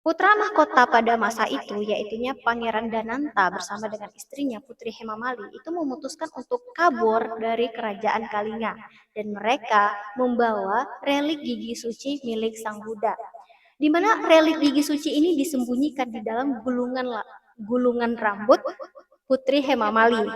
Putra mahkota pada masa itu, yaitunya Pangeran Dananta bersama dengan istrinya Putri Hemamali, itu memutuskan untuk kabur dari kerajaan Kalinga dan mereka membawa relik gigi suci milik Sang Buddha. Di mana relik gigi suci ini disembunyikan di dalam gulungan rambut Putri Hemamali.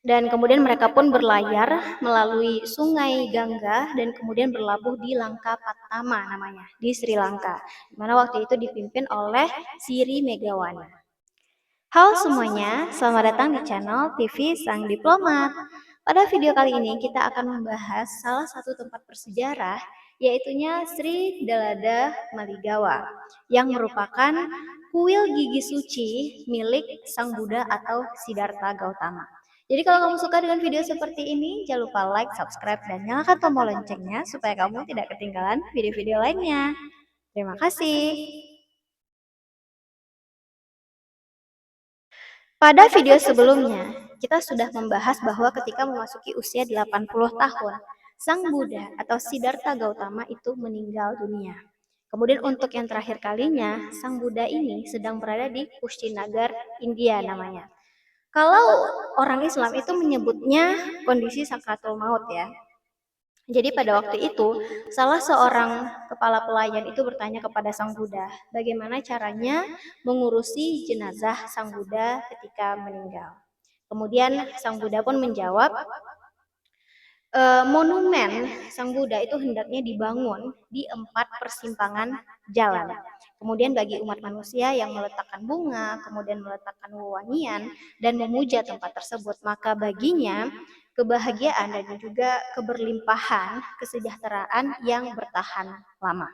Dan kemudian mereka pun berlayar melalui sungai Gangga dan kemudian berlabuh di Langka Patama namanya, di Sri Lanka. Di mana waktu itu dipimpin oleh Siri Megawana. Halo semuanya, selamat datang di channel TV Sang Diplomat. Pada video kali ini kita akan membahas salah satu tempat bersejarah, yaitunya Sri Dalada Maligawa, yang merupakan kuil gigi suci milik Sang Buddha atau Siddhartha Gautama. Jadi kalau kamu suka dengan video seperti ini, jangan lupa like, subscribe, dan nyalakan tombol loncengnya supaya kamu tidak ketinggalan video-video lainnya. Terima kasih. Pada video sebelumnya, kita sudah membahas bahwa ketika memasuki usia 80 tahun, Sang Buddha atau Siddhartha Gautama itu meninggal dunia. Kemudian untuk yang terakhir kalinya, Sang Buddha ini sedang berada di Kushinagar, India namanya. Kalau orang Islam itu menyebutnya kondisi sakratul maut ya. Jadi pada waktu itu, salah seorang kepala pelayan itu bertanya kepada Sang Buddha, bagaimana caranya mengurusi jenazah Sang Buddha ketika meninggal. Kemudian Sang Buddha pun menjawab, monumen Sang Buddha itu hendaknya dibangun di 4 persimpangan jalan. Kemudian bagi umat manusia yang meletakkan bunga, kemudian meletakkan wewangian, dan memuja tempat tersebut, maka baginya kebahagiaan dan juga keberlimpahan, kesejahteraan yang bertahan lama.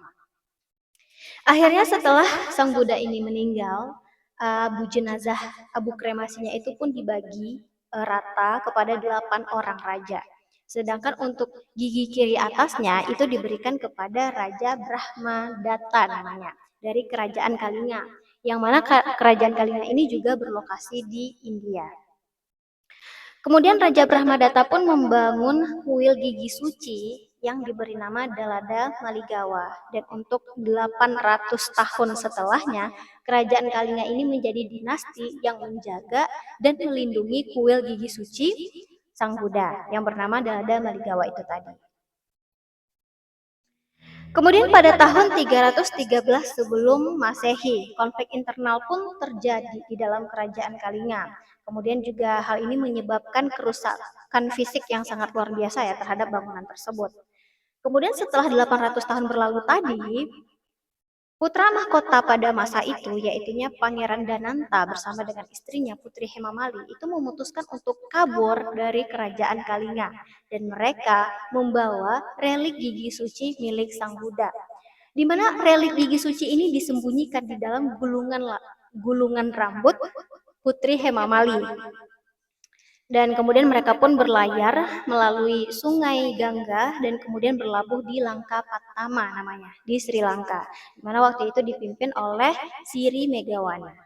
Akhirnya setelah Sang Buddha ini meninggal, abu kremasinya itu pun dibagi rata kepada 8 orang raja. Sedangkan untuk gigi kiri atasnya itu diberikan kepada Raja Brahmadatta namanya, dari Kerajaan Kalinga, yang mana Kerajaan Kalinga ini juga berlokasi di India. Kemudian Raja Brahmadatta pun membangun kuil gigi suci yang diberi nama Dalada Maligawa, dan untuk 800 tahun setelahnya Kerajaan Kalinga ini menjadi dinasti yang menjaga dan melindungi kuil gigi suci Sang Buddha yang bernama Dalada Maligawa itu tadi. Kemudian pada tahun 313 sebelum Masehi, konflik internal pun terjadi di dalam Kerajaan Kalinga. Kemudian juga hal ini menyebabkan kerusakan fisik yang sangat luar biasa ya terhadap bangunan tersebut. Kemudian setelah 800 tahun berlalu tadi, putra mahkota pada masa itu, yaitunya Pangeran Dananta bersama dengan istrinya Putri Hemamali, itu memutuskan untuk kabur dari kerajaan Kalinga dan mereka membawa relik gigi suci milik Sang Buddha. Di mana relik gigi suci ini disembunyikan di dalam gulungan rambut Putri Hemamali. Dan kemudian mereka pun berlayar melalui sungai Gangga dan kemudian berlabuh di Langka Patama namanya, di Sri Lanka. Di mana waktu itu dipimpin oleh Siri Megawana.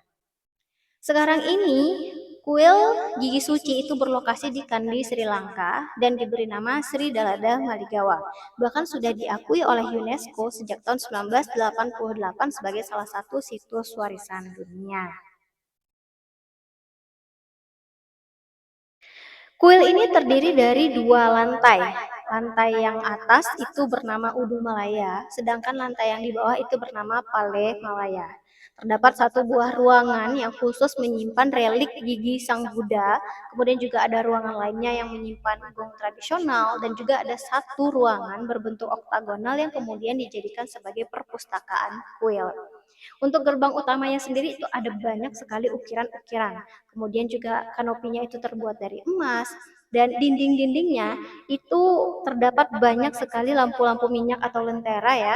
Sekarang ini, kuil gigi suci itu berlokasi di Kandy, Sri Lanka dan diberi nama Sri Dalada Maligawa. Bahkan sudah diakui oleh UNESCO sejak tahun 1988 sebagai salah satu situs warisan dunia. Kuil ini terdiri dari 2 lantai. Lantai yang atas itu bernama Udu Malaya, sedangkan lantai yang di bawah itu bernama Pale Malaya. Terdapat 1 buah ruangan yang khusus menyimpan relik gigi Sang Buddha, kemudian juga ada ruangan lainnya yang menyimpan gong tradisional, dan juga ada 1 ruangan berbentuk oktagonal yang kemudian dijadikan sebagai perpustakaan kuil. Untuk gerbang utamanya sendiri itu ada banyak sekali ukiran-ukiran. Kemudian juga kanopinya itu terbuat dari emas, dan dinding-dindingnya itu terdapat banyak sekali lampu-lampu minyak atau lentera ya.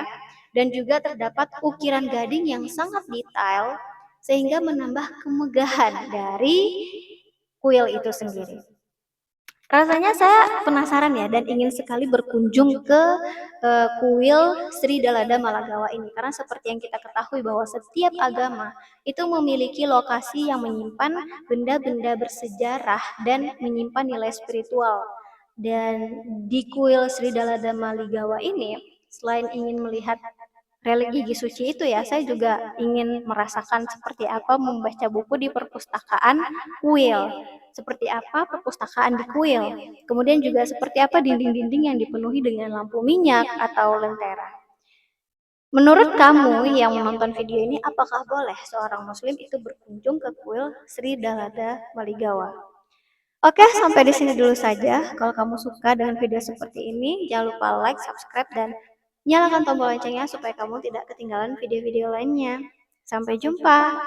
Dan juga terdapat ukiran gading yang sangat detail sehingga menambah kemegahan dari kuil itu sendiri. Rasanya saya penasaran ya dan ingin sekali berkunjung ke kuil Sri Dalada Malagawa ini, karena seperti yang kita ketahui bahwa setiap agama itu memiliki lokasi yang menyimpan benda-benda bersejarah dan menyimpan nilai spiritual. Dan di kuil Sri Dalada Maligawa ini, selain ingin melihat religi gigi suci itu ya, saya juga ingin merasakan seperti apa membaca buku di perpustakaan kuil. Seperti apa perpustakaan di kuil. Kemudian juga seperti apa dinding-dinding yang dipenuhi dengan lampu minyak atau lentera. Menurut kamu yang menonton video ini, apakah boleh seorang muslim itu berkunjung ke kuil Sri Dalada Maligawa? Oke, sampai di sini dulu saja. Kalau kamu suka dengan video seperti ini, jangan lupa like, subscribe, dan nyalakan tombol loncengnya supaya kamu tidak ketinggalan video-video lainnya. Sampai jumpa.